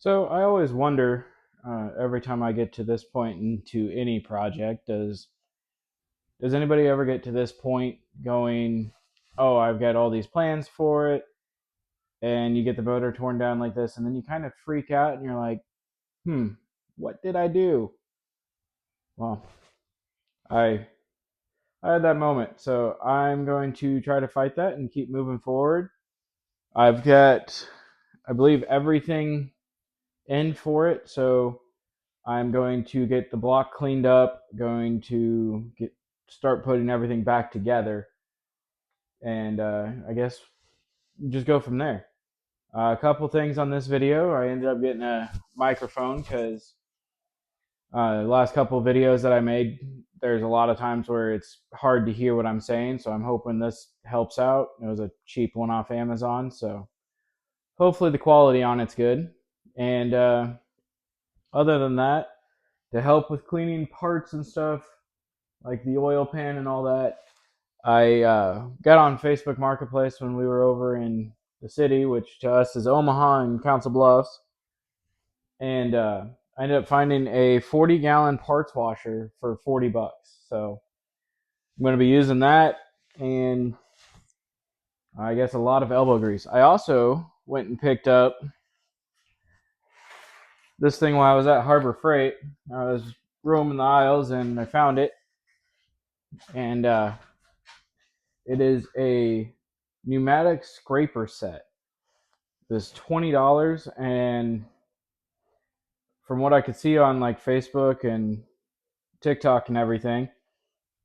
So I always wonder every time I get to this point into any project, does anybody ever get to this point going, oh, I've got all these plans for it, and you get the motor torn down like this, and then you kind of freak out and you're like, hmm, what did I do? Well, I I had that moment, so I'm going to try to fight that and keep moving forward. I've got, I believe, everything in for it, so I'm going to get the block cleaned up, going to start putting everything back together, and I guess just go from there. A couple things on this video. I ended up getting a microphone because the last couple of videos that I made, there's a lot of times where it's hard to hear what I'm saying, so I'm hoping this helps out. It was a cheap one off Amazon, so hopefully the quality on it's good. And other than that, to help with cleaning parts and stuff, like the oil pan and all that. I got on Facebook Marketplace when we were over in the city, which to us is Omaha and Council Bluffs, and I ended up finding a 40-gallon parts washer for $40. So I'm going to be using that, and I guess a lot of elbow grease. I also went and picked up this thing while I was at Harbor Freight. I was roaming the aisles and I found it, and it is a pneumatic scraper set. It's $20, and from what I could see on like Facebook and TikTok and everything,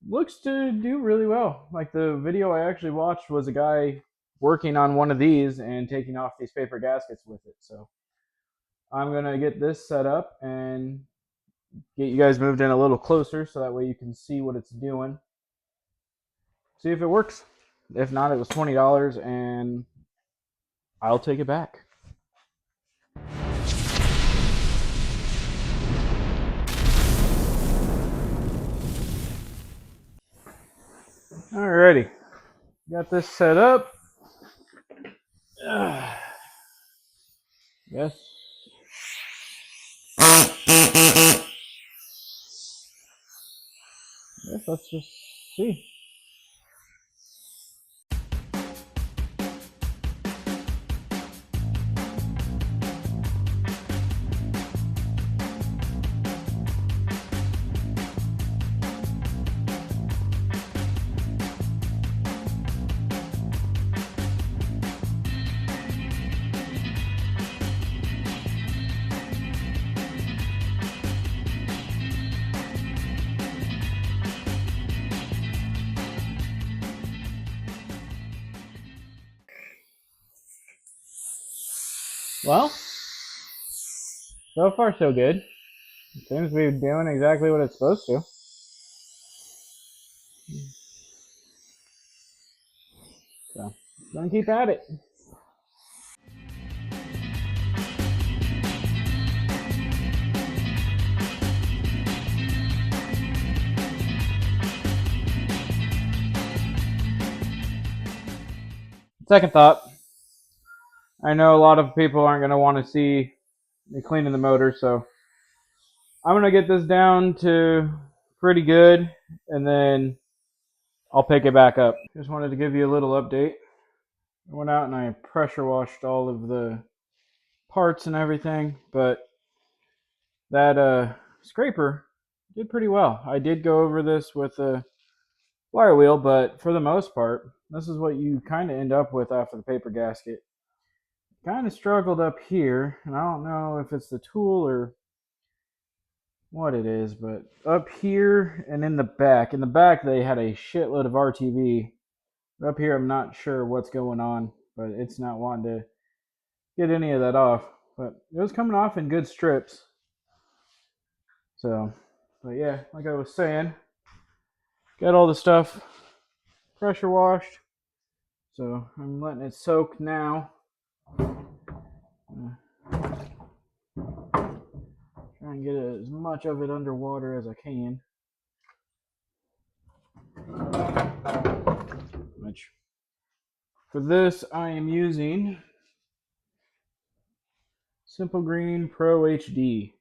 looks to do really well. Like the video I actually watched was a guy working on one of these and taking off these paper gaskets with it. So I'm gonna get this set up and get you guys moved in a little closer so that way you can see what it's doing. See if it works. If not, it was $20 and I'll take it back. Alrighty, got this set up. Yes. Yes, let's just see. Well, so far so good. It seems to be doing exactly what it's supposed to. So, gonna keep at it. Second thought, I know a lot of people aren't gonna want to see me cleaning the motor, so I'm gonna get this down to pretty good, and then I'll pick it back up. Just wanted to give you a little update. I went out and I pressure washed all of the parts and everything, but that scraper did pretty well. I did go over this with a wire wheel, but for the most part, this is what you kind of end up with after the paper gasket. Kind of struggled up here, and I don't know if it's the tool or what it is, but up here and in the back they had a shitload of RTV. Up here, I'm not sure what's going on, but it's not wanting to get any of that off. But it was coming off in good strips. So, but yeah, like I was saying, got all the stuff pressure washed. So I'm letting it soak now. Try and get as much of it underwater as I can. Which, for this, I am using Simple Green Pro HD.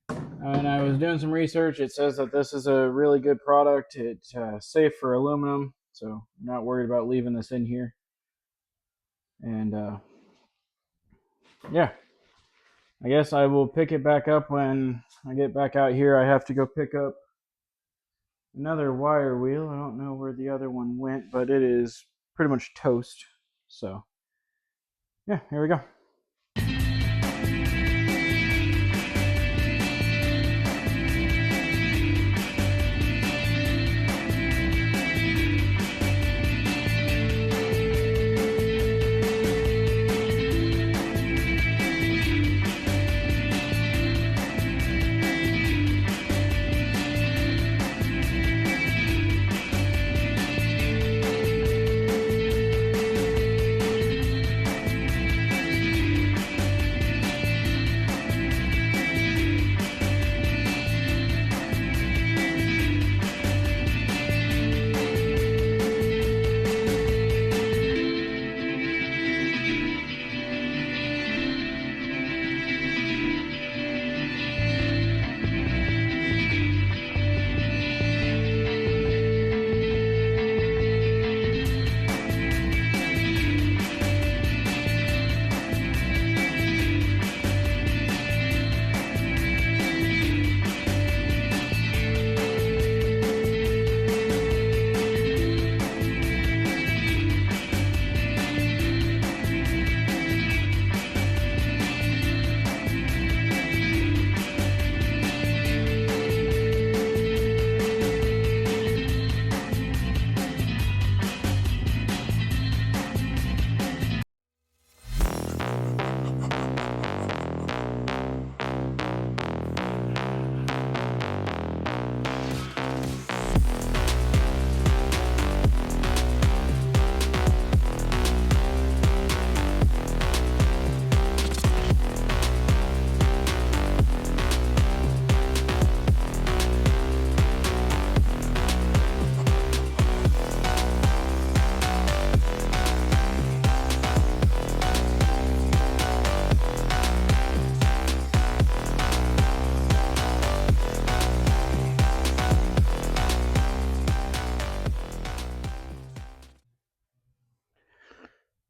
And I was doing some research. It says that this is a really good product. It's safe for aluminum, so I'm not worried about leaving this in here. And yeah, I guess I will pick it back up when I get back out here. I have to go pick up another wire wheel. I don't know where the other one went, but it is pretty much toast. So yeah, here we go.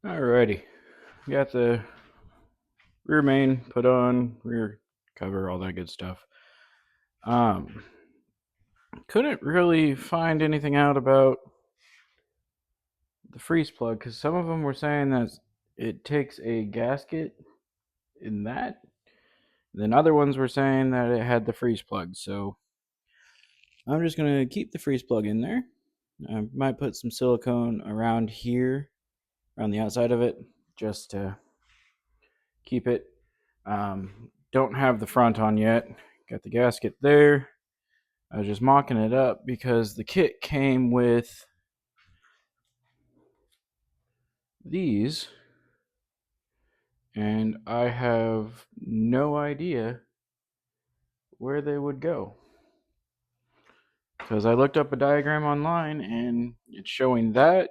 Alrighty, got the rear main put on, rear cover, all that good stuff. Couldn't really find anything out about the freeze plug because some of them were saying that it takes a gasket in that. Then other ones were saying that it had the freeze plug. So I'm just gonna keep the freeze plug in there. I might put some silicone around here, around the outside of it, just to keep it. Don't have the front on yet. Got the gasket there. I was just mocking it up because the kit came with these, and I have no idea where they would go. Because I looked up a diagram online and it's showing that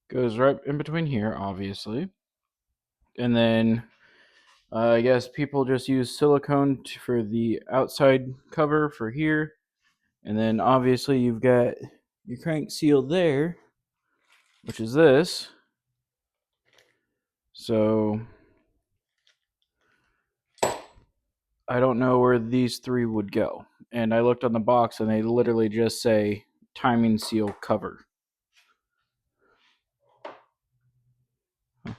goes right in between here, obviously. And then I guess people just use silicone for the outside cover for here. And then obviously you've got your crank seal there, which is this. So I don't know where these three would go. And I looked on the box and they literally just say timing seal cover. Why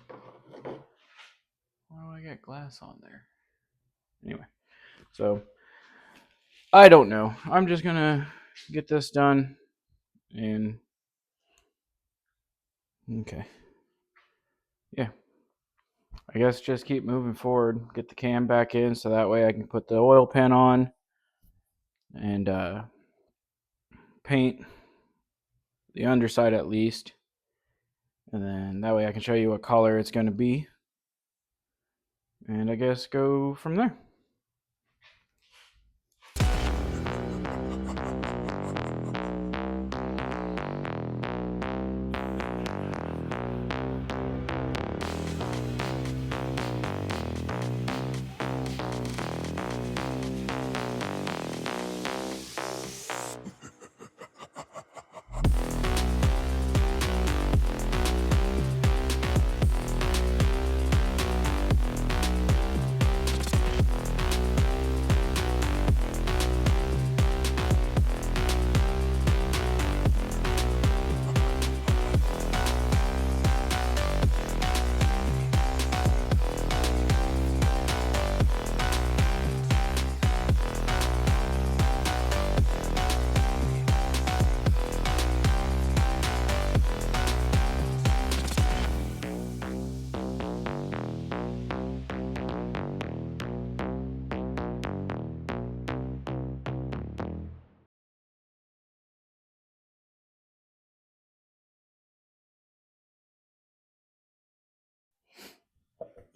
do I get glass on there? Anyway, so I don't know. I'm just gonna get this done and okay. Yeah. I guess just keep moving forward. Get the cam back in so that way I can put the oil pan on and paint the underside at least. And then that way I can show you what color it's gonna be. And I guess go from there.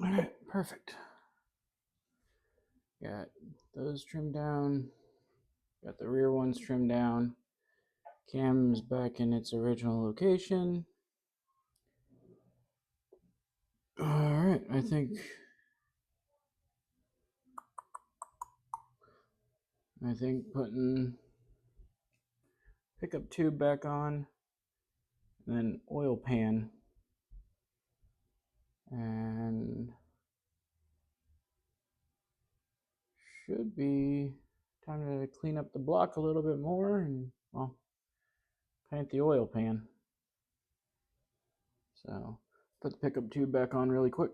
All right, perfect. Got those trimmed down. Got the rear ones trimmed down. Cam's back in its original location. All right, I think putting pickup tube back on, and then oil pan, and should be time to clean up the block a little bit more and, well, paint the oil pan. So put the pickup tube back on really quick.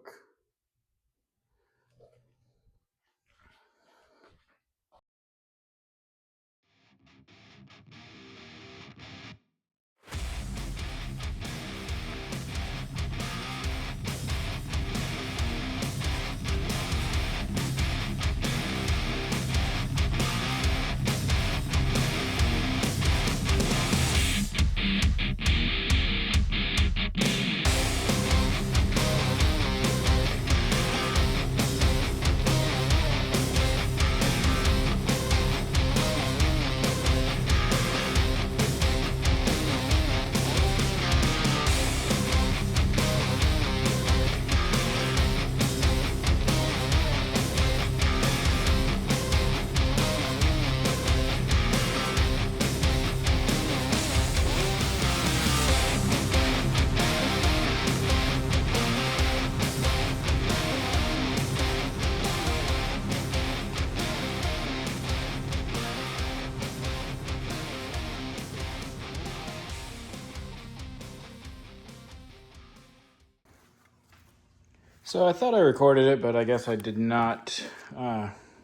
So I thought I recorded it, but I guess I did not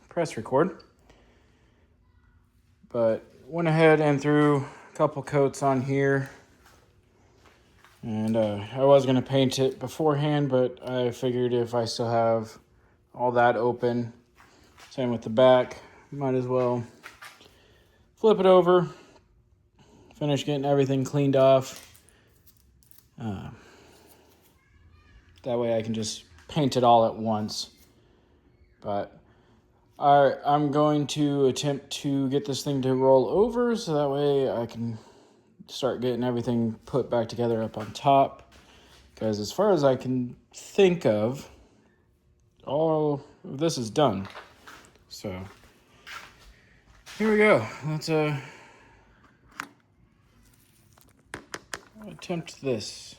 press record. But went ahead and threw a couple coats on here. And I was going to paint it beforehand, but I figured if I still have all that open, same with the back, might as well flip it over, finish getting everything cleaned off. That way I can just paint it all at once. But I'm going to attempt to get this thing to roll over so that way I can start getting everything put back together up on top. Because as far as I can think of, all of this is done. So here we go. Let's attempt this.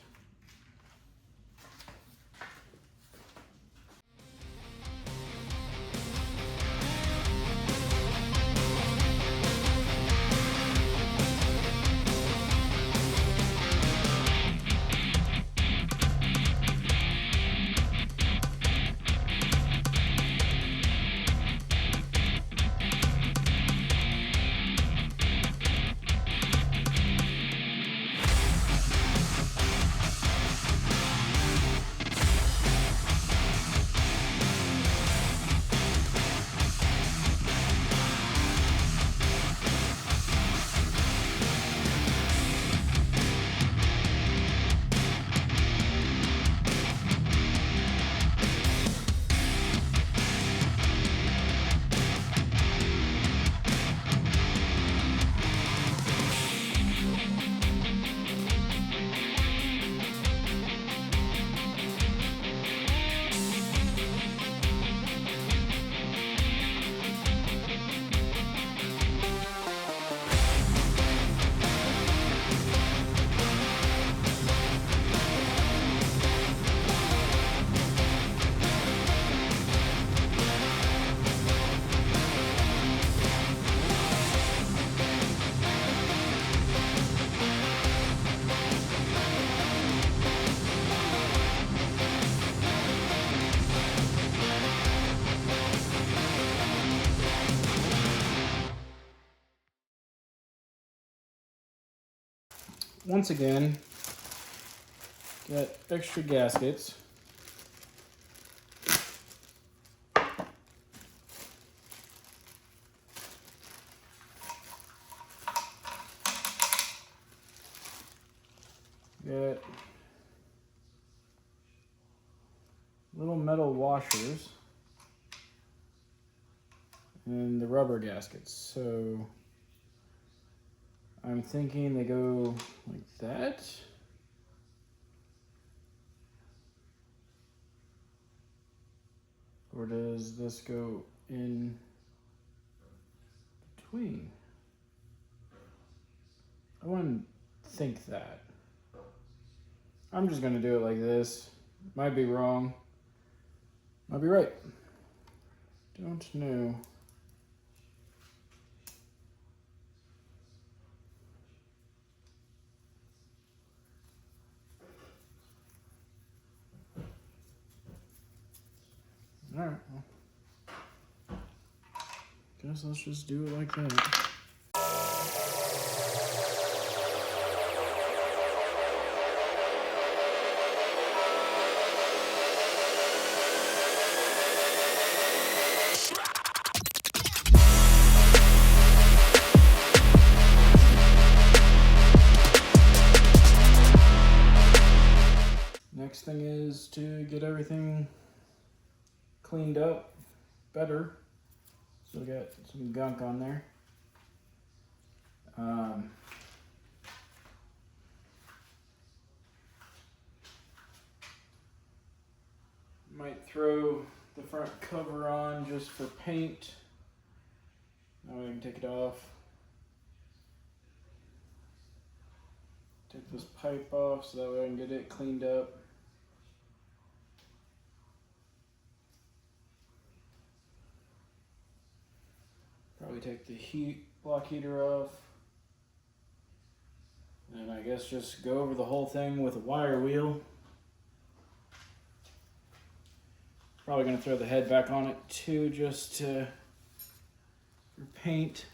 Once again, get extra gaskets. Get little metal washers and the rubber gaskets. So I'm thinking they go like that. Or does this go in between? I wouldn't think that. I'm just gonna do it like this. Might be wrong. Might be right. Don't know. Alright, well, guess let's just do it like that. Next thing is to get everything cleaned up better. So we got some gunk on there. Might throw the front cover on just for paint. Now I can take it off. Take this pipe off so that way I can get it cleaned up. Probably take the block heater off. And I guess just go over the whole thing with a wire wheel. Probably gonna throw the head back on it too, just to paint.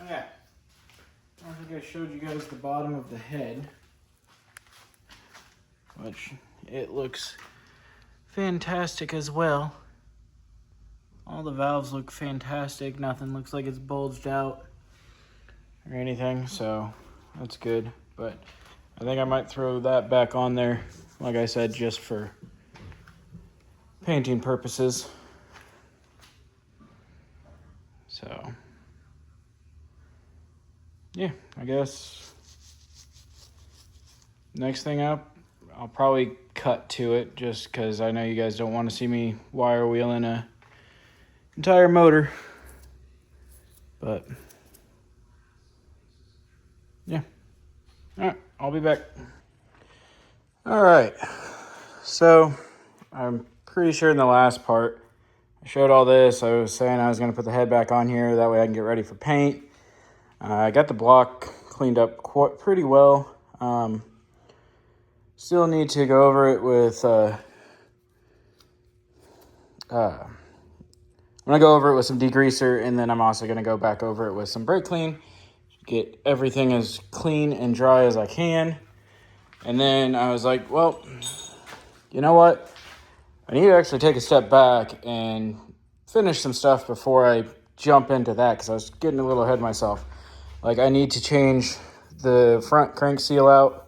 Oh yeah, I don't think I showed you guys the bottom of the head, which it looks fantastic as well. All the valves look fantastic. Nothing looks like it's bulged out or anything, so that's good. But I think I might throw that back on there, like I said, just for painting purposes. So yeah, I guess next thing up, I'll probably cut to it just because I know you guys don't want to see me wire wheeling a entire motor. But yeah, all right, I'll be back. All right, so I'm pretty sure in the last part I showed all this. I was saying I was going to put the head back on here, that way I can get ready for paint. I got the block cleaned up pretty well. Still need to go over it with I'm gonna go over it with some degreaser, and then I'm also gonna go back over it with some brake clean, get everything as clean and dry as I can. And then I was like, well, you know what? I need to actually take a step back and finish some stuff before I jump into that, because I was getting a little ahead of myself. Like, I need to change the front crank seal out.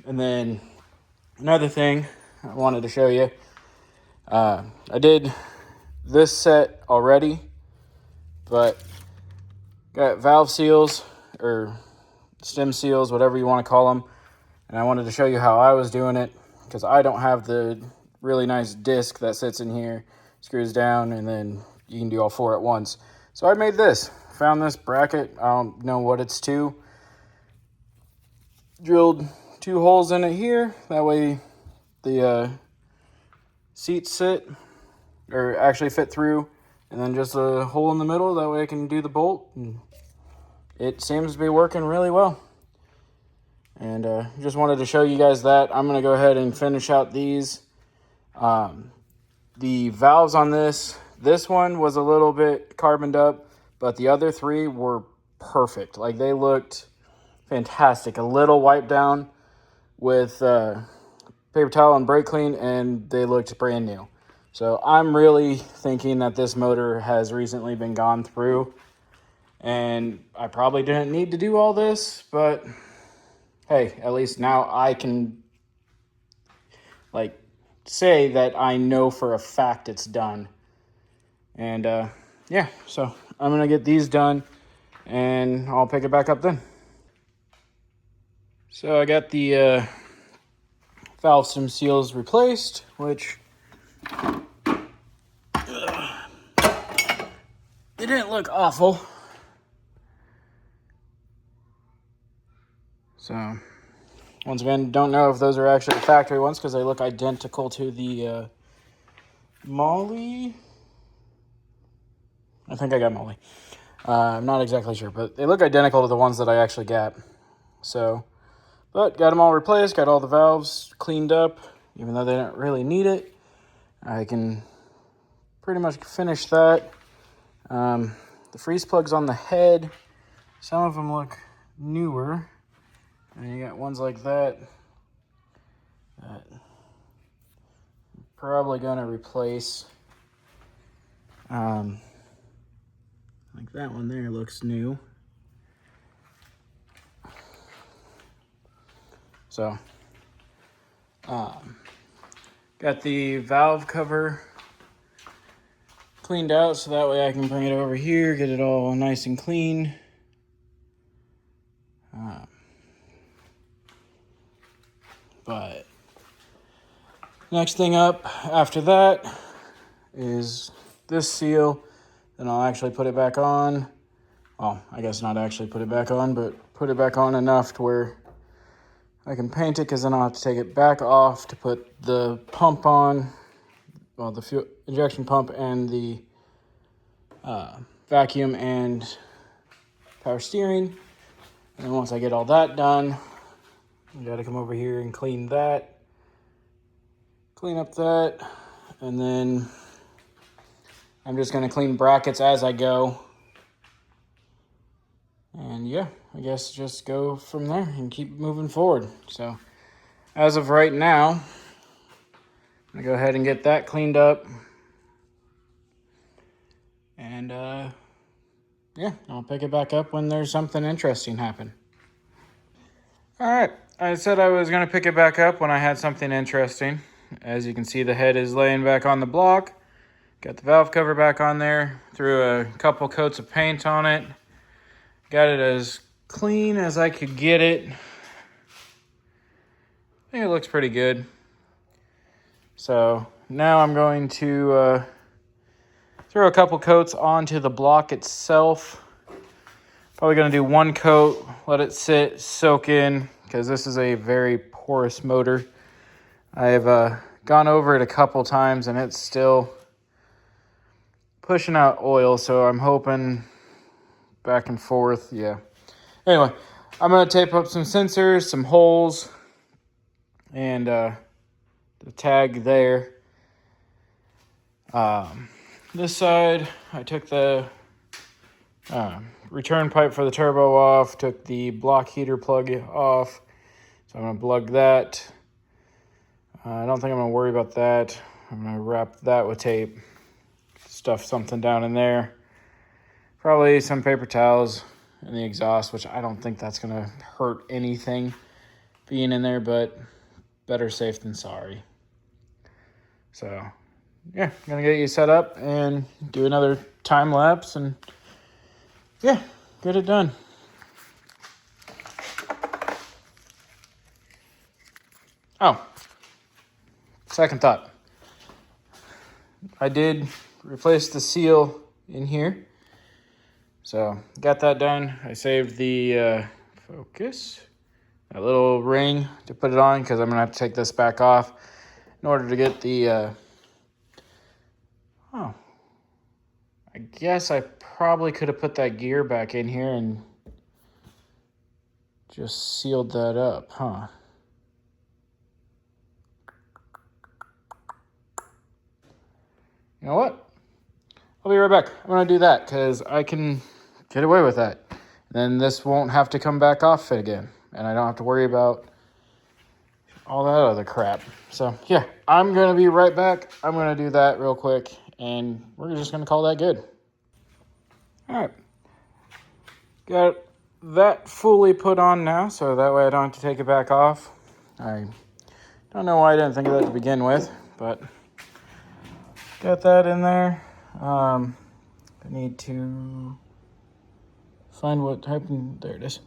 And then another thing I wanted to show you, I did this set already, but got valve seals or stem seals, whatever you want to call them. And I wanted to show you how I was doing it, because I don't have the really nice disc that sits in here, screws down, and then you can do all four at once. So I made this, found this bracket. I don't know what it's to. Drilled 2 holes in it here. That way the seats sit, or actually fit through, and then just a hole in the middle. That way I can do the bolt. And it seems to be working really well. And just wanted to show you guys that. I'm going to go ahead and finish out these. The valves on this one was a little bit carboned up, but the other 3 were perfect. Like, they looked fantastic. A little wipe down with paper towel and brake clean, and they looked brand new. So I'm really thinking that this motor has recently been gone through, and I probably didn't need to do all this, but hey, at least now I can say that I know for a fact it's done. And yeah, so I'm gonna get these done and I'll pick it back up then. So I got the valve stem seals replaced, which they didn't look awful. So once again, don't know if those are actually the factory ones because they look identical to the Molly. I think I got Molly. I'm not exactly sure, but they look identical to the ones that I actually got. So, but got them all replaced, got all the valves cleaned up, even though they didn't really need it. I can pretty much finish that. The freeze plugs on the head, some of them look newer. And you got ones like that that I'm probably going to replace. Like that one there looks new. So, got the valve cover cleaned out so that way I can bring it over here, get it all nice and clean. But next thing up after that is this seal. Then I'll actually put it back on. Well, I guess not actually put it back on, but put it back on enough to where I can paint it, because then I'll have to take it back off to put the pump on. Well, the fuel injection pump and the vacuum and power steering. And then once I get all that done, I gotta come over here and clean that. Clean up that. And then I'm just gonna clean brackets as I go. And yeah, I guess just go from there and keep moving forward. So as of right now, I'm gonna go ahead and get that cleaned up. And yeah, I'll pick it back up when there's something interesting happen. All right, I said I was gonna pick it back up when I had something interesting. As you can see, the head is laying back on the block. Got the valve cover back on there. Threw a couple coats of paint on it. Got it as clean as I could get it. I think it looks pretty good. So now I'm going to throw a couple coats onto the block itself. Probably going to do one coat, let it sit, soak in, because this is a very porous motor. I've gone over it a couple times and it's still pushing out oil, so I'm hoping back and forth, yeah. Anyway, I'm going to tape up some sensors, some holes, and the tag there. This side, I took the return pipe for the turbo off, took the block heater plug off, so I'm going to plug that. I don't think I'm going to worry about that. I'm going to wrap that with tape, stuff something down in there. Probably some paper towels in the exhaust, which I don't think that's going to hurt anything being in there, but better safe than sorry. So, yeah, I'm going to get you set up and do another time lapse and, yeah, get it done. Oh, second thought. I did replace the seal in here. So, got that done. I saved the focus, that little ring to put it on, because I'm going to have to take this back off in order to get the, I guess I probably could have put that gear back in here and just sealed that up, huh? You know what? I'll be right back. I'm going to do that because I can get away with that. Then this won't have to come back off again. And I don't have to worry about all that other crap. So yeah, I'm gonna be right back. I'm gonna do that real quick, and we're just gonna call that good. All right, got that fully put on now, so that way I don't have to take it back off. I don't know why I didn't think of that to begin with, but got that in there. I need to find what type. There it is.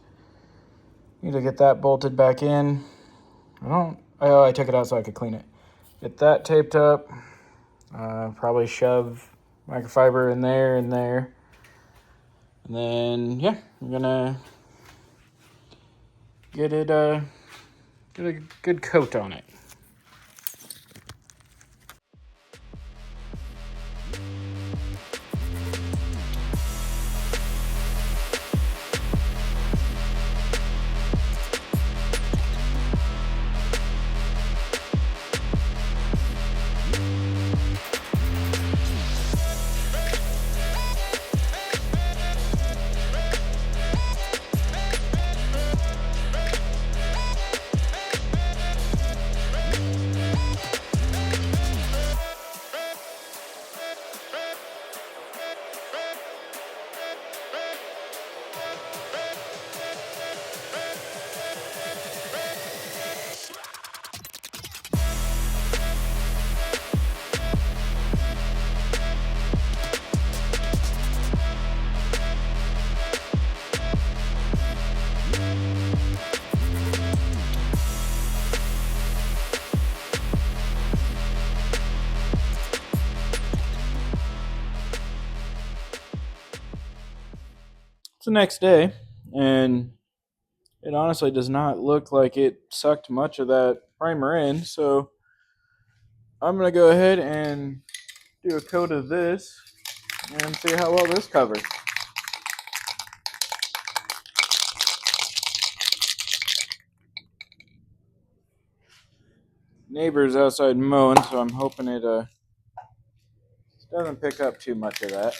Need to get that bolted back in. I took it out so I could clean it. Get that taped up. Probably shove microfiber in there and there. And then, yeah, I'm gonna get a good coat on it. It's the next day, and it honestly does not look like it sucked much of that primer in, so I'm going to go ahead and do a coat of this and see how well this covers. Neighbor's outside mowing, so I'm hoping it doesn't pick up too much of that.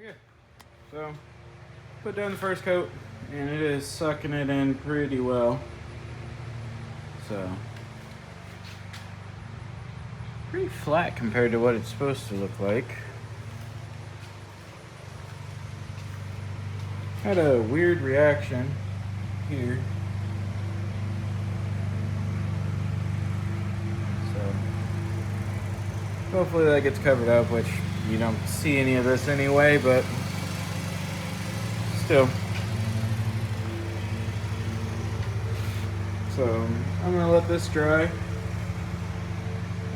Okay, so put down the first coat, and it is sucking it in pretty well. So pretty flat compared to what it's supposed to look like. Had a weird reaction here. So hopefully that gets covered up, which you don't see any of this anyway, but still. So I'm gonna let this dry,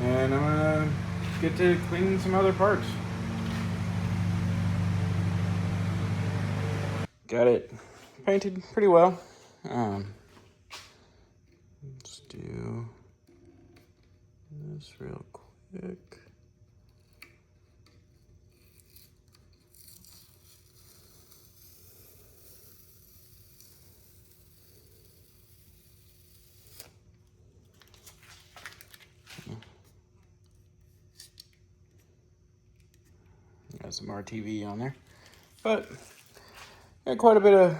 and I'm gonna get to cleaning some other parts. Got it painted pretty well. Let's do this real quick. Got some RTV on there, but got quite a bit of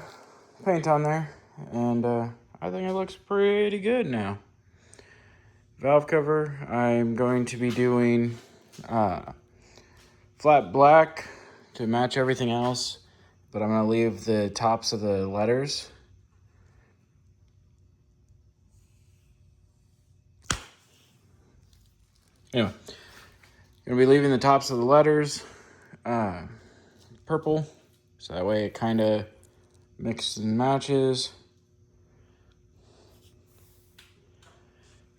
paint on there, and I think it looks pretty good now. Valve cover, I'm going to be doing flat black to match everything else, but I'm going to leave the tops of the letters. Anyway, going to be leaving the tops of the letters purple, so that way it kind of mixes and matches.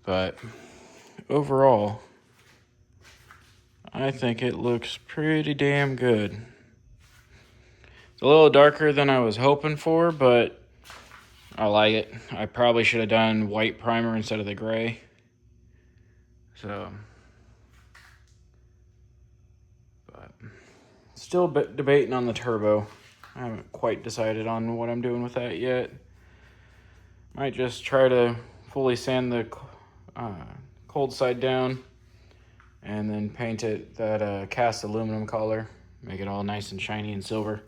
But overall, I think it looks pretty damn good. It's a little darker than I was hoping for, but I like it. I probably should have done white primer instead of the gray. So, but Still debating on the turbo. I haven't quite decided on what I'm doing with that yet. Might just try to fully sand the cold side down and then paint it that cast aluminum color. Make it all nice and shiny and silver.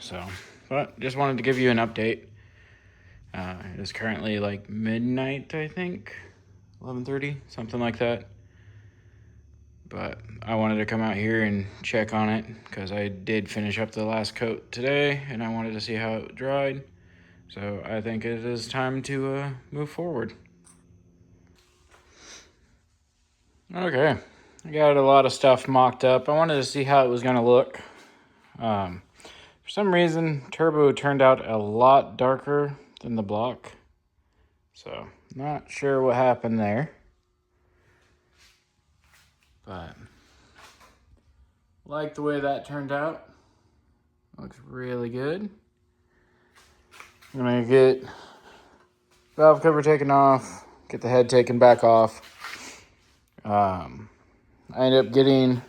So, but just wanted to give you an update. It is currently like midnight, I think. 11:30, something like that. But I wanted to come out here and check on it because I did finish up the last coat today and I wanted to see how it dried. So I think it is time to move forward. Okay, I got a lot of stuff mocked up. I wanted to see how it was going to look. For some reason, turbo turned out a lot darker than the block. So not sure what happened there. But like the way that turned out. Looks really good. I'm gonna get valve cover taken off, get the head taken back off. I ended up getting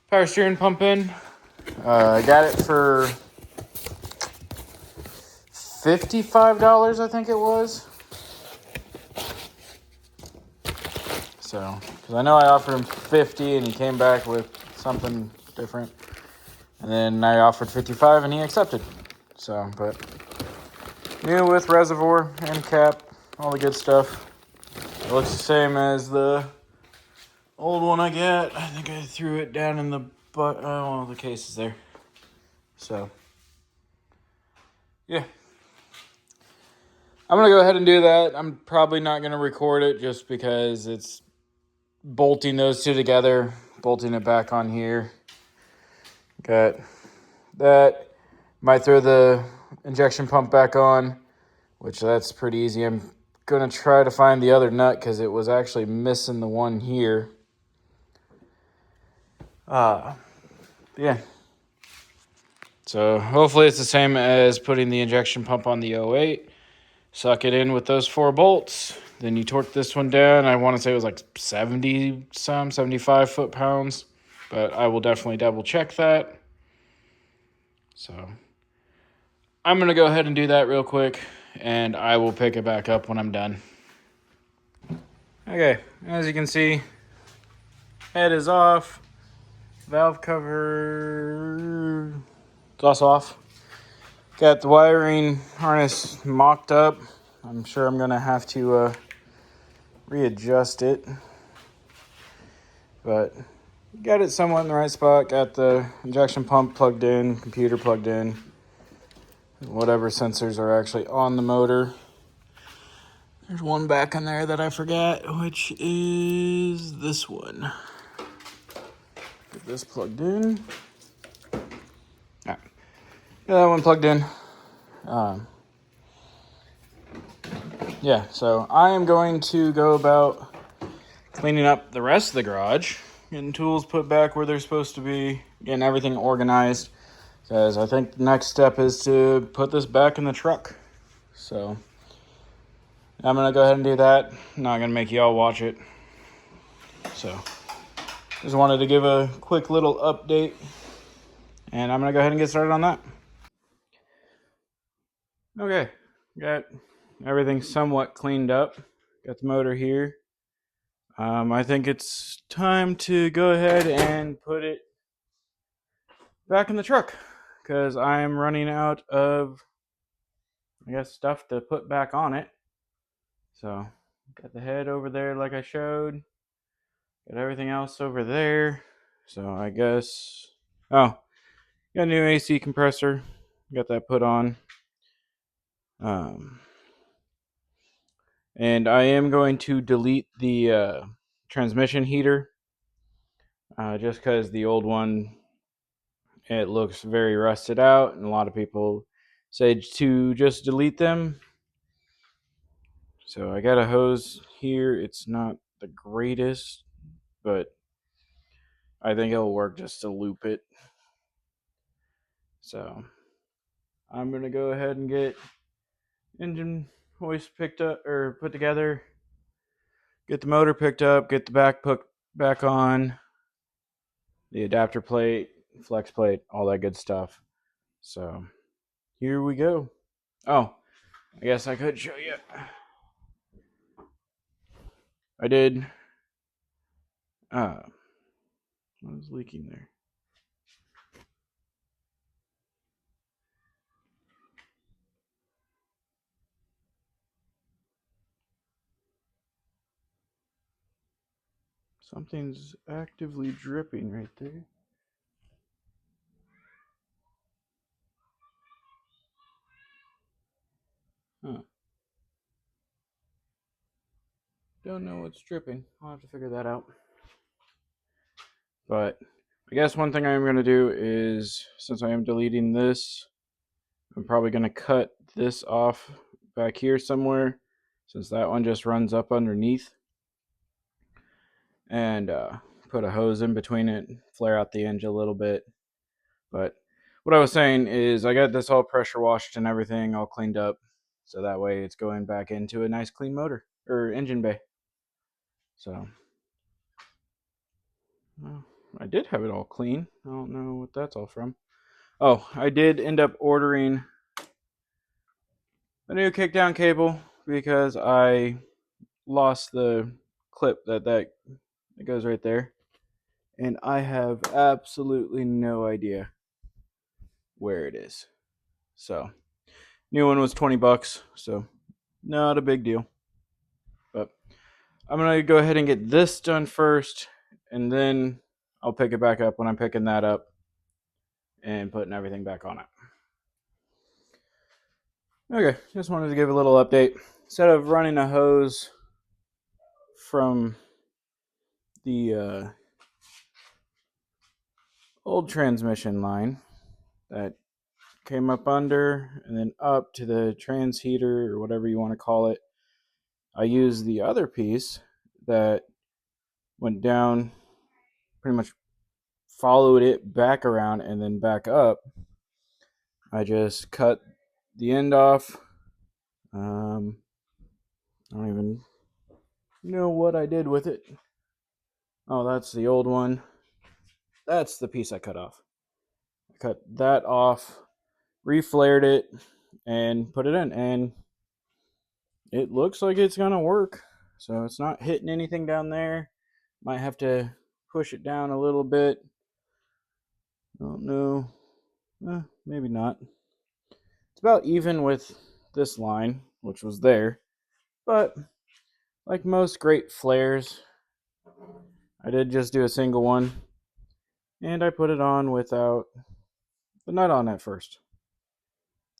power steering pump in. I got it for $55, I think it was. So, because I know I offered him 50 and he came back with something different. And then I offered 55 and he accepted. So, but new with reservoir and cap, all the good stuff. It looks the same as the old one I got. I think I threw it down in the one of the cases there. So, yeah. I'm going to go ahead and do that. I'm probably not going to record it just because it's bolting those two together, bolting it back on here. Got that. Might throw the injection pump back on, which that's pretty easy. I'm going to try to find the other nut because it was actually missing the one here. Yeah. So hopefully it's the same as putting the injection pump on the 08. Suck it in with those 4 bolts. Then you torque this one down. I want to say it was like 75 foot-pounds. But I will definitely double check that. So I'm going to go ahead and do that real quick. And I will pick it back up when I'm done. Okay, as you can see, head is off. Valve cover is also off. Got the wiring harness mocked up. I'm sure I'm going to have to readjust it. But got it somewhat in the right spot. Got the injection pump plugged in, computer plugged in. Whatever sensors are actually on the motor. There's one back in there that I forgot, which is this one. Get this plugged in. All right. Got that one plugged in. Yeah, so I am going to go about cleaning up the rest of the garage, getting tools put back where they're supposed to be, getting everything organized, because I think the next step is to put this back in the truck. So I'm going to go ahead and do that. I'm not going to make y'all watch it. So just wanted to give a quick little update, and I'm going to go ahead and get started on that. Okay, got everything somewhat cleaned up. Got the motor here. I think it's time to go ahead and put it back in the truck because I am running out of, I guess, stuff to put back on it. So, got the head over there like I showed. Got everything else over there. So, I guess, oh, got a new AC compressor. Got that put on. And I am going to delete the transmission heater just because the old one, it looks very rusted out, and a lot of people say to just delete them. So I got a hose here. It's not the greatest, but I think it'll work just to loop it. So I'm going to go ahead and get engine hoist picked up or put together, get the motor picked up, get the back put back on, the adapter plate, flex plate, all that good stuff. So here we go. Oh, I guess I could show you. I did. What was leaking there? Something's actively dripping right there. Huh. Don't know what's dripping. I'll have to figure that out. But I guess one thing I'm going to do is, since I am deleting this, I'm probably going to cut this off back here somewhere, since that one just runs up underneath, and put a hose in between it, flare out the edge a little bit. But what I was saying is I got this all pressure washed and everything all cleaned up, so that way it's going back into a nice clean motor or engine bay. So well, I did have it all clean. I don't know what that's all from. Oh, I did end up ordering a new kickdown cable because I lost the clip that goes right there, and I have absolutely no idea where it is. So new one was $20, so not a big deal. But I'm gonna go ahead and get this done first, and then I'll pick it back up when I'm picking that up and putting everything back on it. Okay, just wanted to give a little update. Instead of running a hose from the old transmission line that came up under and then up to the trans heater or whatever you want to call it, I used the other piece that went down, pretty much followed it back around and then back up. I just cut the end off. I don't even know what I did with it. Oh, that's the old one. That's the piece I cut off. I cut that off, reflared it, and put it in. And it looks like it's going to work. So it's not hitting anything down there. Might have to push it down a little bit. I don't know. Maybe not. It's about even with this line, which was there. But like most great flares, I did just do a single one. And I put it on without the nut on at first.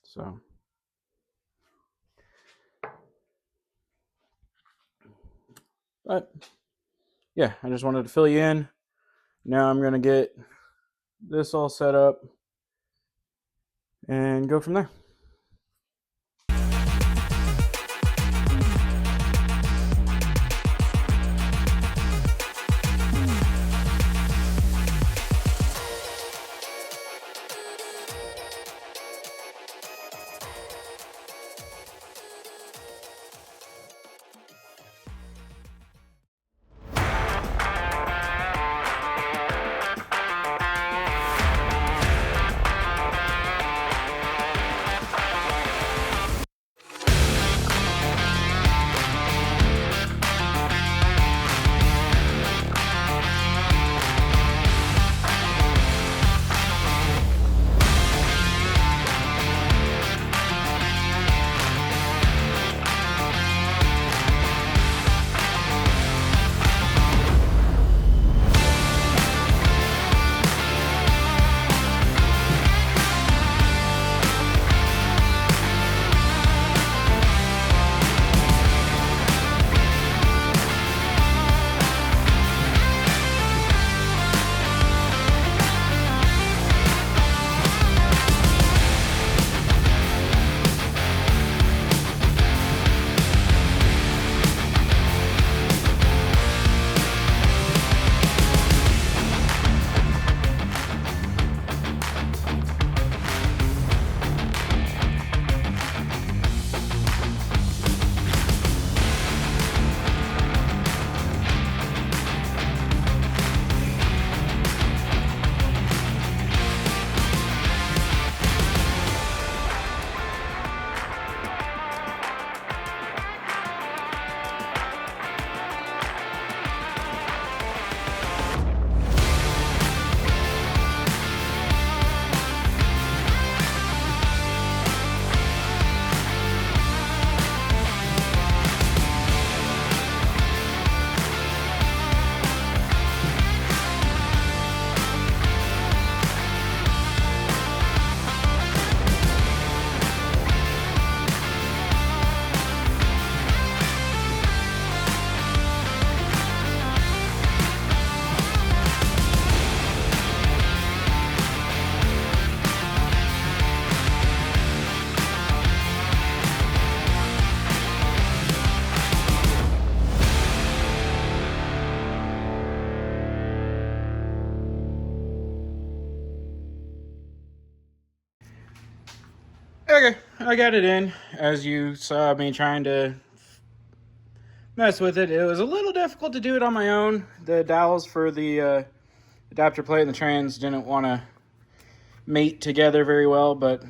So but yeah, I just wanted to fill you in. Now I'm going to get this all set up and go from there. I got it in. As you saw me trying to mess with it, it was a little difficult to do it on my own. The dowels for the adapter plate and the trans didn't want to mate together very well, but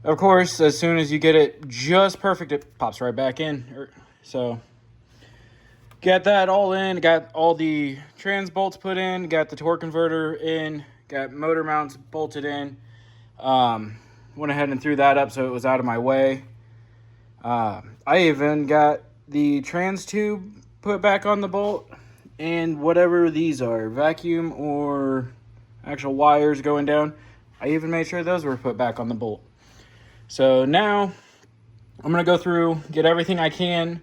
of course, as soon as you get it just perfect, it pops right back in. So got that all in, got all the trans bolts put in, got the torque converter in, got motor mounts bolted in. Went ahead and threw that up so it was out of my way. I even got the trans tube put back on the bolt, and whatever these are, vacuum or actual wires going down, I even made sure those were put back on the bolt. So now I'm going to go through, get everything I can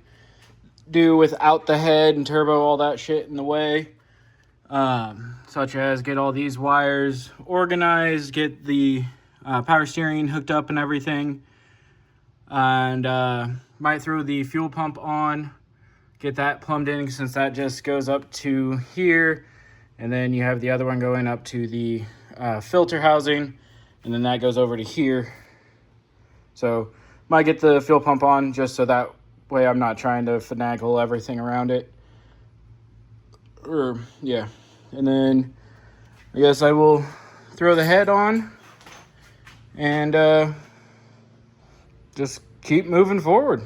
do without the head and turbo, all that shit in the way. Such as get all these wires organized, get the power steering hooked up and everything. And might throw the fuel pump on, get that plumbed in since that just goes up to here. And then you have the other one going up to the filter housing. And then that goes over to here. So might get the fuel pump on just so that way I'm not trying to finagle everything around it. Yeah. And then I guess I will throw the head on and just keep moving forward.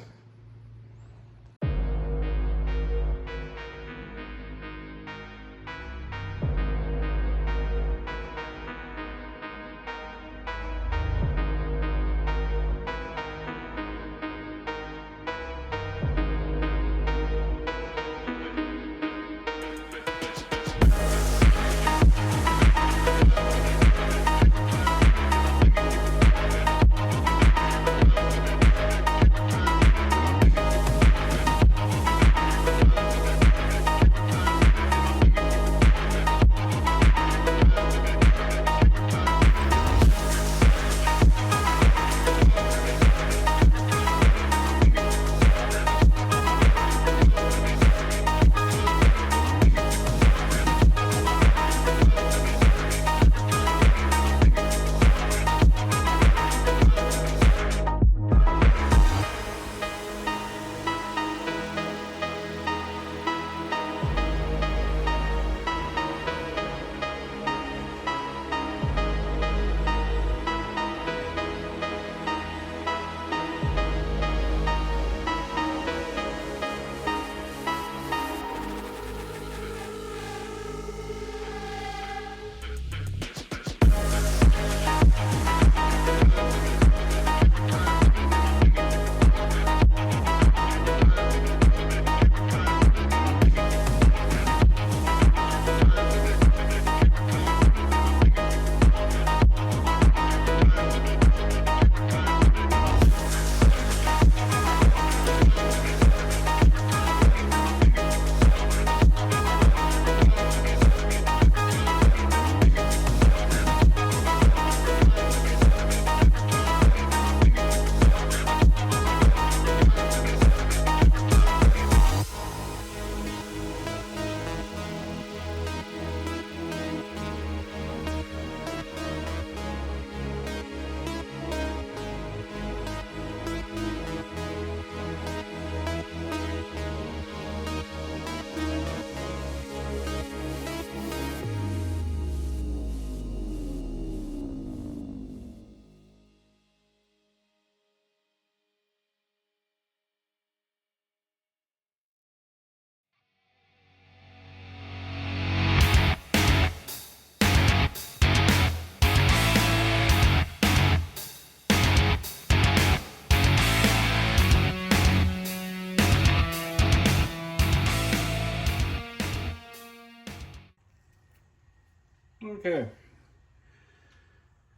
Okay,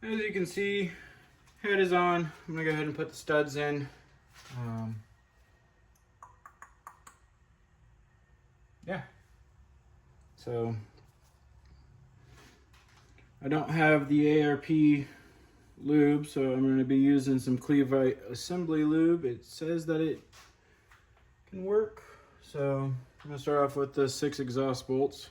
as you can see, head is on. I'm gonna go ahead and put the studs in. Yeah, so I don't have the ARP lube, so I'm going to be using some Cleveite assembly lube. It says that it can work, so I'm going to start off with the 6 exhaust bolts.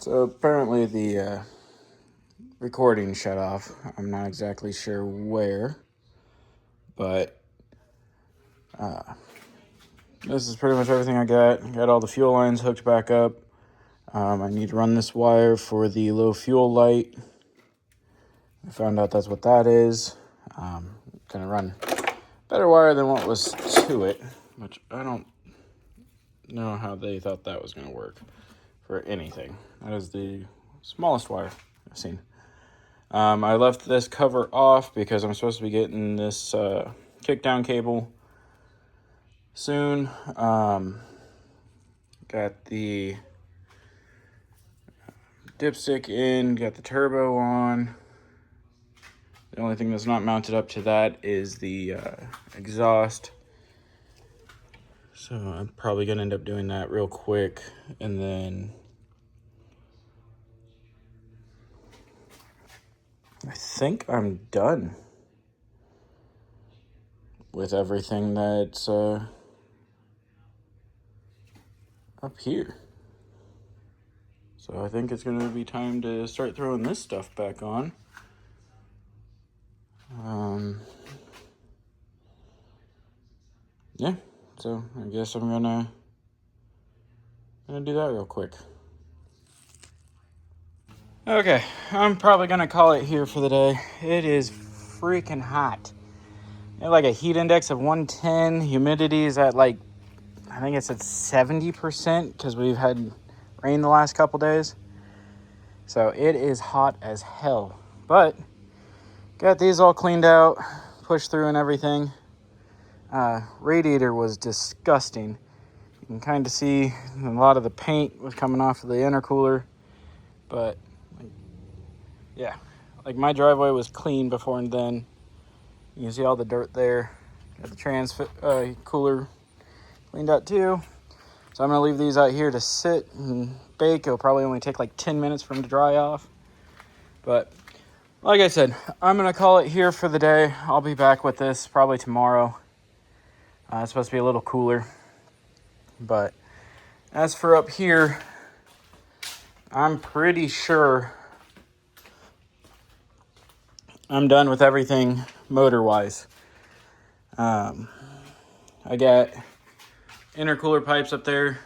So apparently the recording shut off. I'm not exactly sure where, but this is pretty much everything I got. Got all the fuel lines hooked back up. I need to run this wire for the low fuel light. I found out that's what that is. Gonna run better wire than what was to it, which I don't know how they thought that was gonna work for anything. That is the smallest wire I've seen. I left this cover off because I'm supposed to be getting this kickdown cable soon. Got the dipstick in, got the turbo on. The only thing that's not mounted up to that is the exhaust. So I'm probably going to end up doing that real quick. And then I think I'm done with everything that's up here. So I think it's going to be time to start throwing this stuff back on. Yeah, so I guess I'm gonna do that real quick. Okay, I'm probably gonna call it here for the day. It is freaking hot. I have like a heat index of 110. Humidity is at like, I think it's at 70% because we've had rain the last couple days. So it is hot as hell. But got these all cleaned out, pushed through and everything. Radiator was disgusting. You can kind of see a lot of the paint was coming off of the intercooler, but yeah, like my driveway was clean before and then. You can see all the dirt there. Got the cooler cleaned out too. So I'm gonna leave these out here to sit and bake. It'll probably only take like 10 minutes for them to dry off. But like I said, I'm gonna call it here for the day. I'll be back with this probably tomorrow. It's supposed to be a little cooler. But as for up here, I'm pretty sure I'm done with everything motor-wise. I got intercooler pipes up there.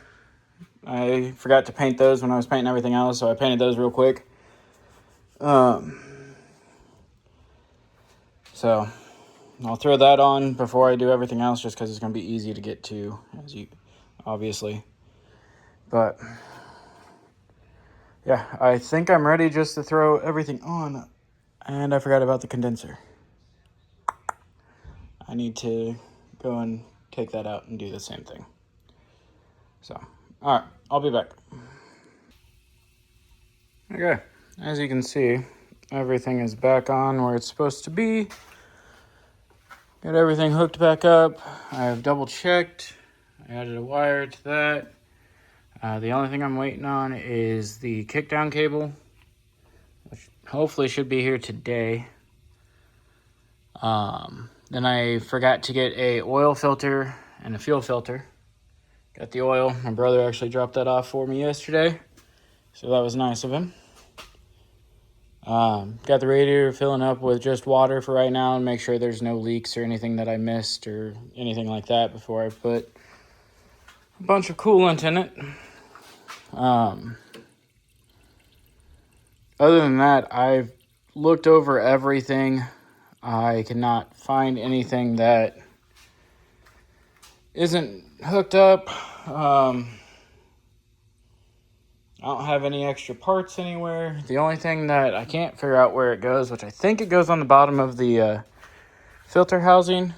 I forgot to paint those when I was painting everything else, so I painted those real quick. So I'll throw that on before I do everything else, just because it's going to be easy to get to, obviously. But yeah, I think I'm ready just to throw everything on. And I forgot about the condenser. I need to go and take that out and do the same thing. So, all right, I'll be back. Okay, as you can see, everything is back on where it's supposed to be. Got everything hooked back up. I have double checked. I added a wire to that. The only thing I'm waiting on is the kickdown cable, which hopefully should be here today. Then I forgot to get a oil filter and a fuel filter. Got the oil. My brother actually dropped that off for me yesterday, so that was nice of him. Got the radiator filling up with just water for right now and make sure there's no leaks or anything that I missed or anything like that before I put a bunch of coolant in it. Other than that, I've looked over everything. I cannot find anything that isn't hooked up. I don't have any extra parts anywhere. The only thing that I can't figure out where it goes, which I think it goes on the bottom of the filter housing,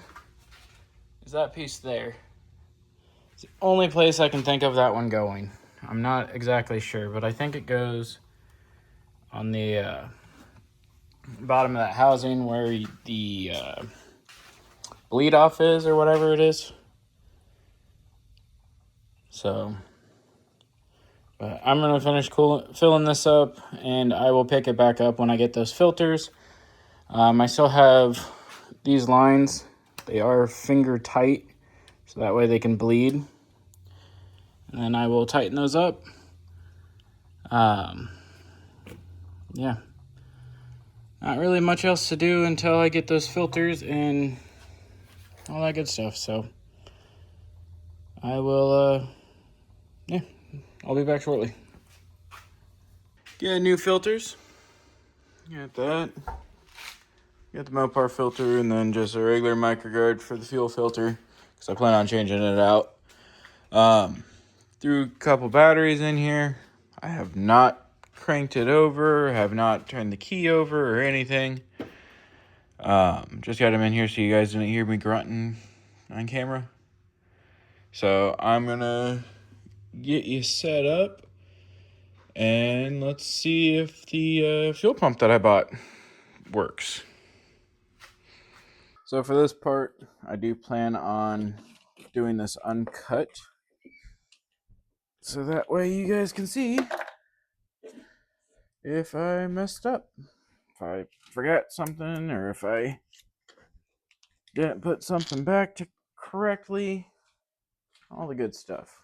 is that piece there. It's the only place I can think of that one going. I'm not exactly sure, but I think it goes on the bottom of that housing where the bleed off is or whatever it is. So I'm going to finish filling this up, and I will pick it back up when I get those filters. I still have these lines. They are finger tight, so that way they can bleed. And then I will tighten those up. Um, yeah, not really much else to do until I get those filters and all that good stuff. So I will, yeah, I'll be back shortly. Get new filters. Got that. Got the Mopar filter and then just a regular microguard for the fuel filter because I plan on changing it out. Threw a couple batteries in here. I have not cranked it over, have not turned the key over or anything. Just got them in here so you guys didn't hear me grunting on camera. So I'm gonna get you set up and let's see if the fuel pump that I bought works. So for this part, I do plan on doing this uncut. So that way you guys can see if I messed up. If I forgot something or if I didn't put something back to correctly. All the good stuff.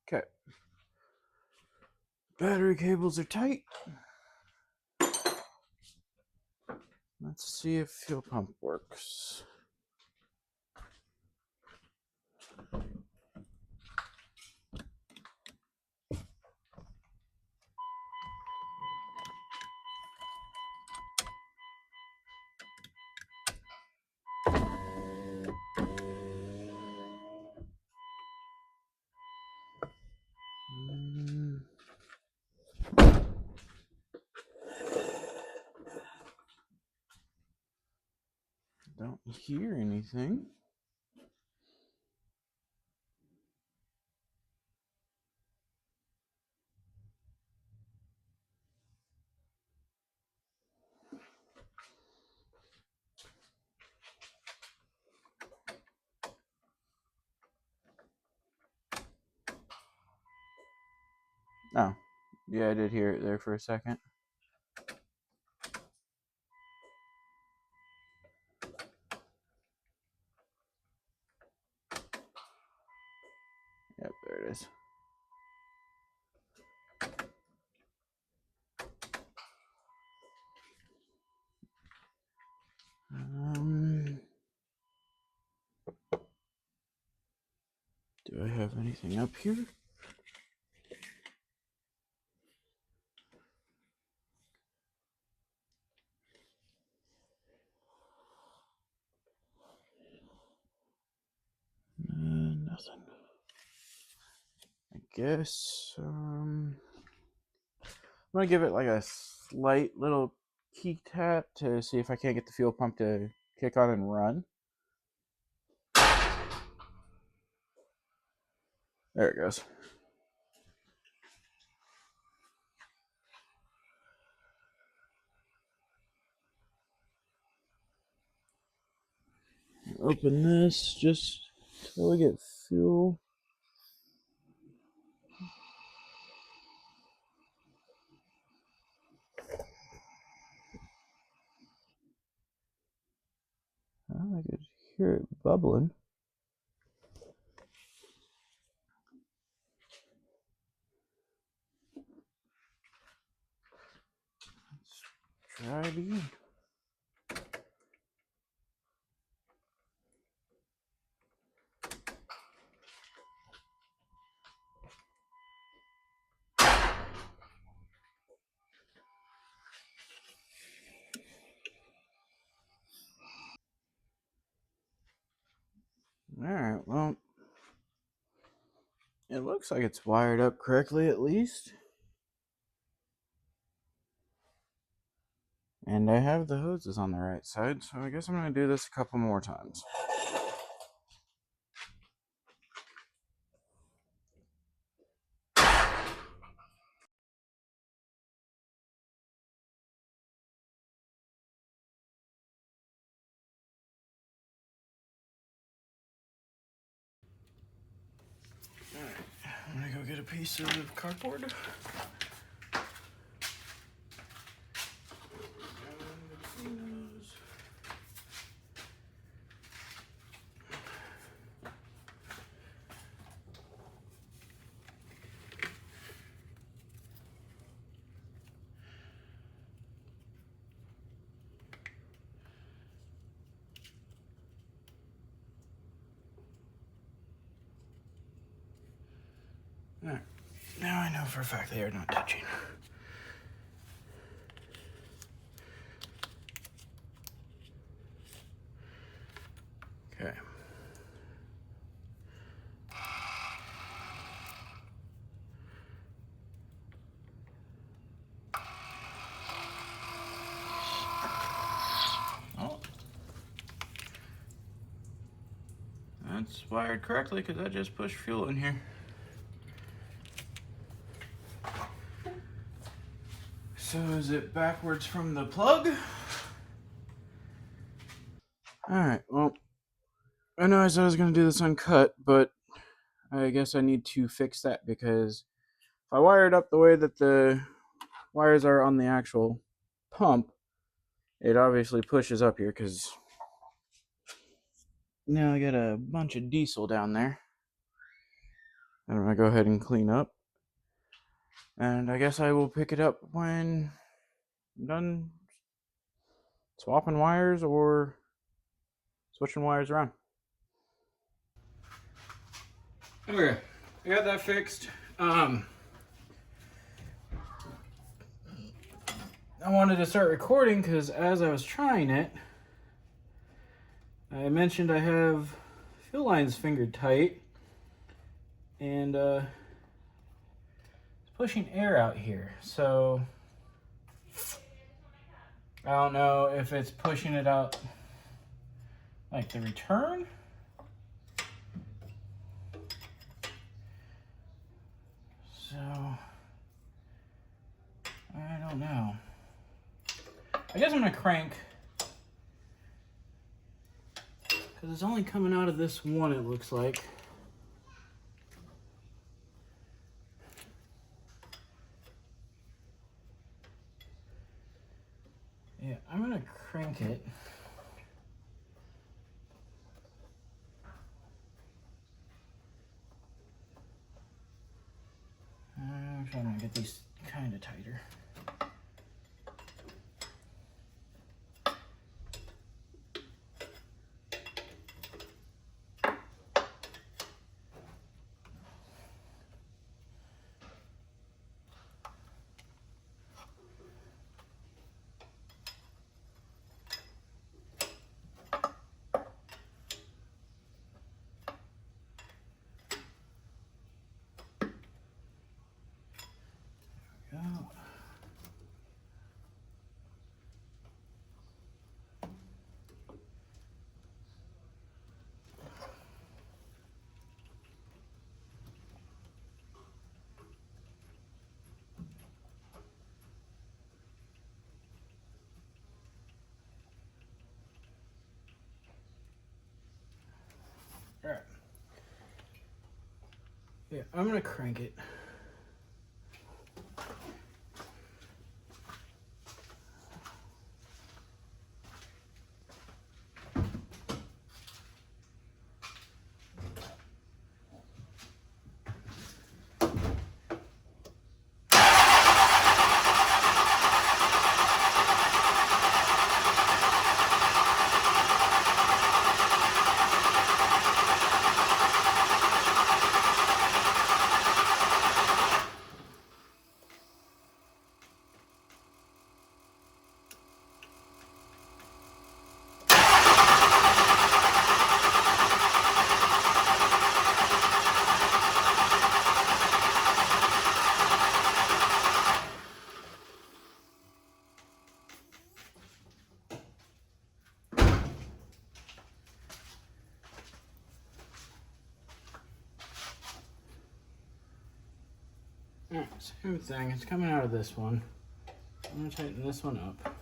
Okay. Battery cables are tight. Let's see if fuel pump works. Don't hear anything. Oh, yeah, I did hear it there for a second. Yep, there it is. Do I have anything up here? Nothing. I guess I'm gonna give it like a slight little key tap to see if I can't get the fuel pump to kick on and run. There it goes. Open this just till we get fuel. Oh, I could hear it bubbling. Let's try it again. Alright, well, it looks like it's wired up correctly at least. And I have the hoses on the right side, so I guess I'm going to do this a couple more times. Alright, I'm going to go get a piece of cardboard. Alright, now I know for a fact they are not touching. Okay. Oh. That's wired correctly because I just pushed fuel in here. So is it backwards from the plug? Alright, well, I know I said I was going to do this uncut, but I guess I need to fix that because if I wire it up the way that the wires are on the actual pump, it obviously pushes up here because now I got a bunch of diesel down there. I'm going to go ahead and clean up. And I guess I will pick it up when I'm done swapping wires or switching wires around. Okay, I got that fixed. I wanted to start recording because as I was trying it, I mentioned I have fuel lines fingered tight and it's pushing air out here. So I don't know if it's pushing it out like the return. So I don't know. I guess I'm gonna crank because it's only coming out of this one, it looks like. Yeah, I'm gonna crank it. I'm trying to get these kind of tighter. Go. All right. Yeah, I'm gonna crank it. All right, same thing. It's coming out of this one. I'm gonna tighten this one up.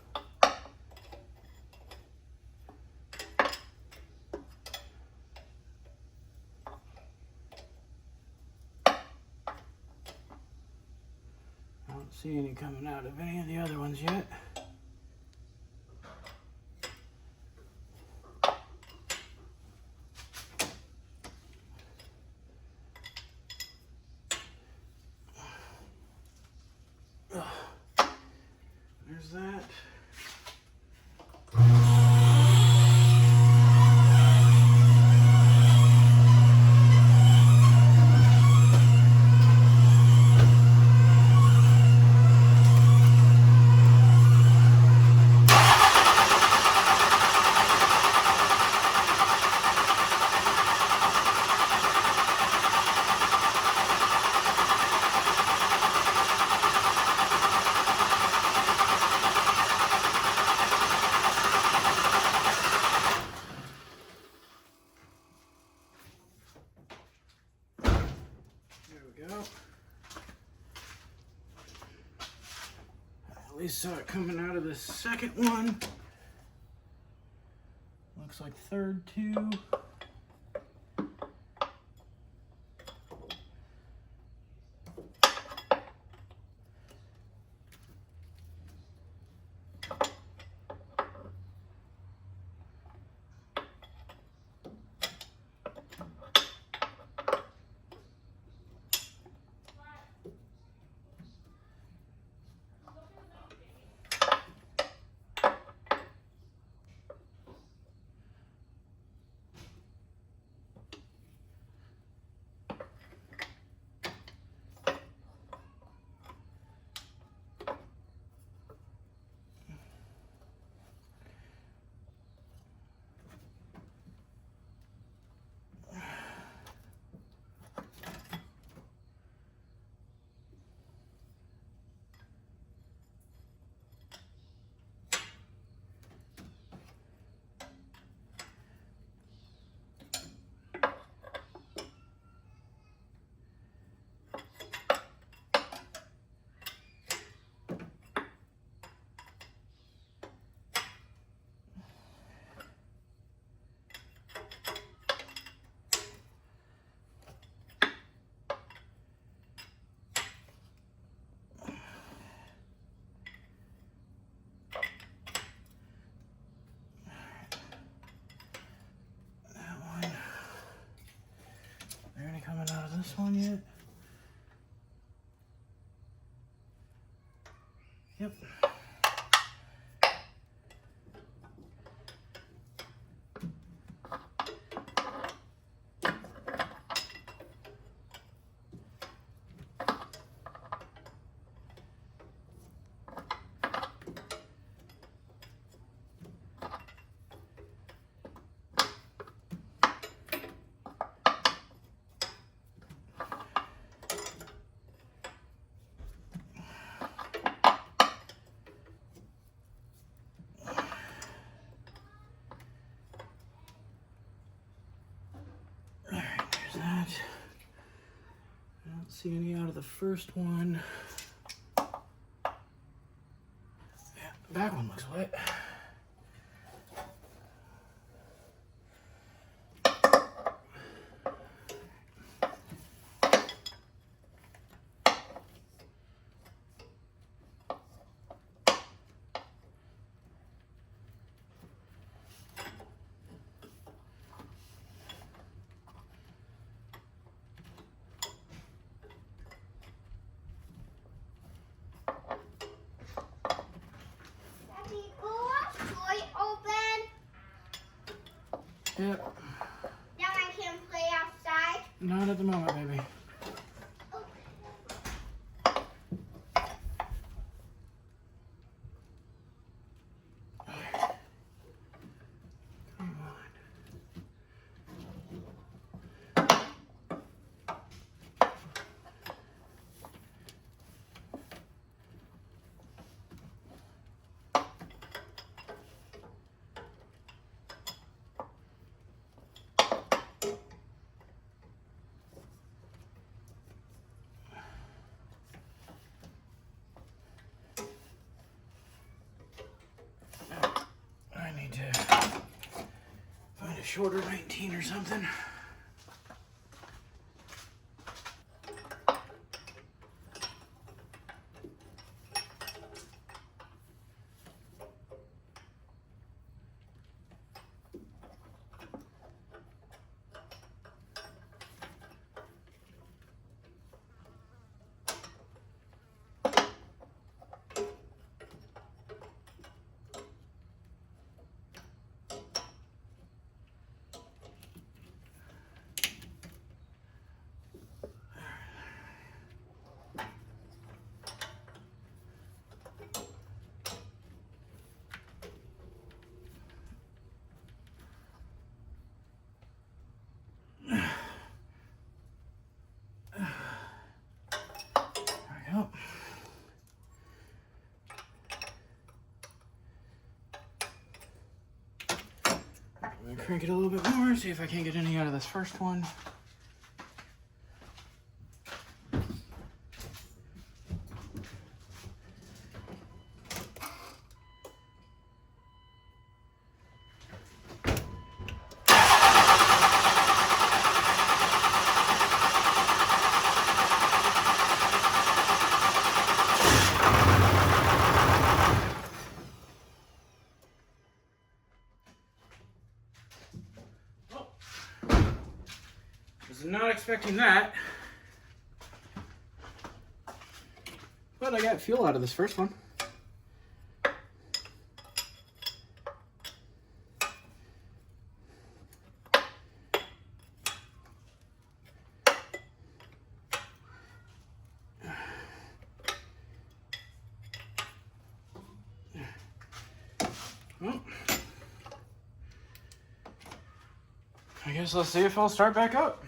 see any coming out of any of the other ones yet. There's that. At least saw it coming out of the second one. Looks like third too. Coming out of this one yet? Yep. That. I don't see any out of the first one. Yeah, the back one looks wet. Yep. Now I can play outside? Not at the moment, baby. Shorter 19 or something. me crank it a little bit more, see if I can't get any out of this first one. Was not expecting that. But I got fuel out of this first one. Well, I guess let's see if I'll start back up.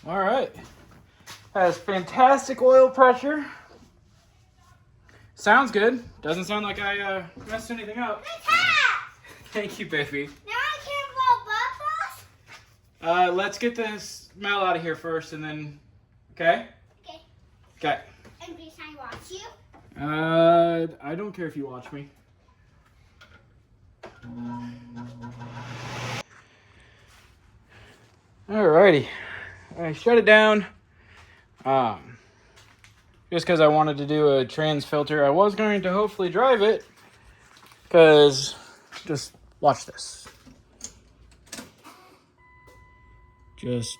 All right. Has fantastic oil pressure. Sounds good. Doesn't sound like I messed anything up. Thank you, baby. Now I can blow bubbles? Let's get the smell out of here first and then... Okay? Okay. Okay. And please, can I watch you? I don't care if you watch me. Alrighty. I shut it down. Just because I wanted to do a trans filter. I was going to hopefully drive it. Because, just watch this. Just...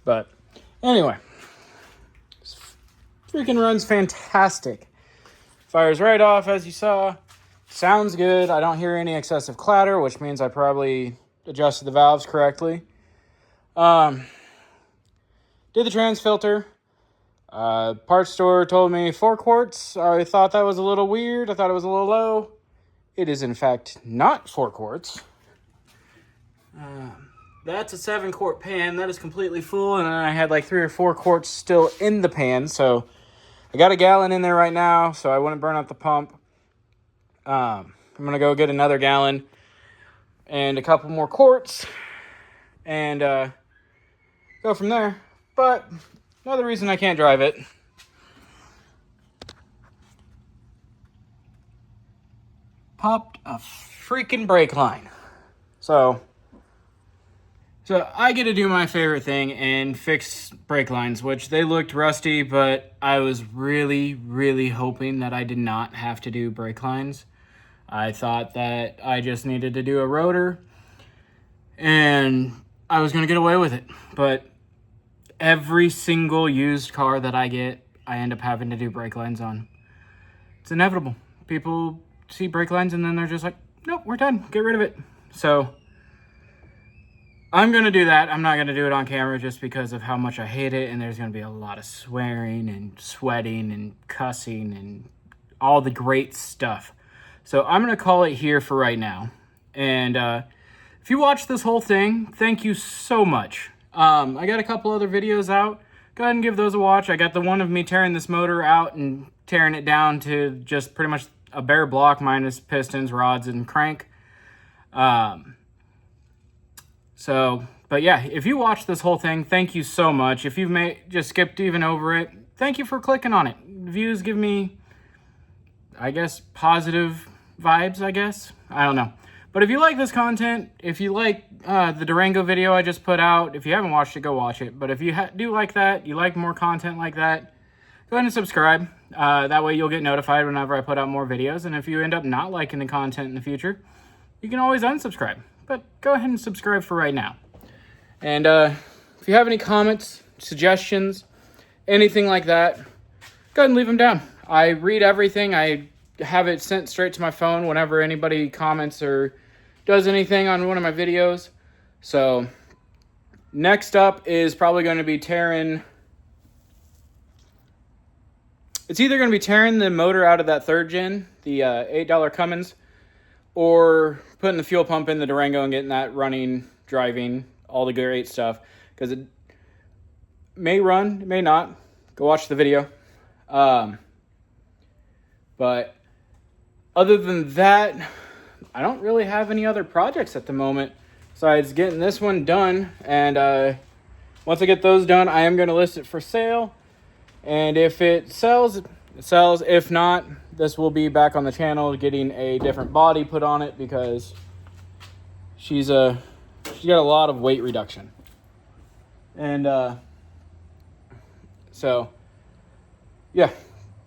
But anyway, this freaking runs fantastic. Fires right off, as you saw. Sounds good. I don't hear any excessive clatter, which means I probably adjusted the valves correctly. Did the trans filter. Parts store told me 4 quarts. I thought that was a little weird. I thought it was a little low. It is, in fact, not 4 quarts. That's a 7-quart pan. That is completely full, and then I had like 3 or 4 quarts still in the pan. So I got a gallon in there right now, so I wouldn't burn out the pump. I'm gonna go get another gallon. and a couple more quarts and go from there. But another reason I can't drive it, popped a freaking brake line. So I get to do my favorite thing and fix brake lines, which they looked rusty, but I was really, really hoping that I did not have to do brake lines. I thought that I just needed to do a rotor and I was going to get away with it. But every single used car that I get, I end up having to do brake lines on. It's inevitable. People see brake lines and then they're just like, nope, we're done. Get rid of it. So I'm going to do that. I'm not going to do it on camera just because of how much I hate it. And there's going to be a lot of swearing and sweating and cussing and all the great stuff. So I'm going to call it here for right now. And if you watched this whole thing, thank you so much. I got a couple other videos out. Go ahead and give those a watch. I got the one of me tearing this motor out and tearing it down to just pretty much a bare block minus pistons, rods, and crank. But yeah, if you watched this whole thing, thank you so much. If you've just skipped even over it, thank you for clicking on it. Views give me, I guess, positive vibes, I guess. I don't know. But if you like this content, if you like the Durango video I just put out, if you haven't watched it, go watch it. But if you do like that, you like more content like that, go ahead and subscribe. That way you'll get notified whenever I put out more videos. And if you end up not liking the content in the future, you can always unsubscribe. But go ahead and subscribe for right now. And if you have any comments, suggestions, anything like that, go ahead and leave them down. I read everything. I have it sent straight to my phone whenever anybody comments or does anything on one of my videos. So next up is probably going to be tearing... It's either going to be tearing the motor out of that third gen, the $8 Cummins, or putting the fuel pump in the Durango and getting that running, driving, all the great stuff. Because it may run, it may not. Go watch the video. But other than that, I don't really have any other projects at the moment besides getting this one done. And once I get those done, I am going to list it for sale. And if it sells, it sells. If not, this will be back on the channel getting a different body put on it because she's got a lot of weight reduction. And so yeah,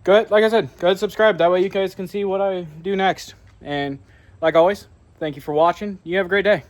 go ahead, like I said, go ahead and subscribe. That way you guys can see what I do next. And like always, thank you for watching. You have a great day.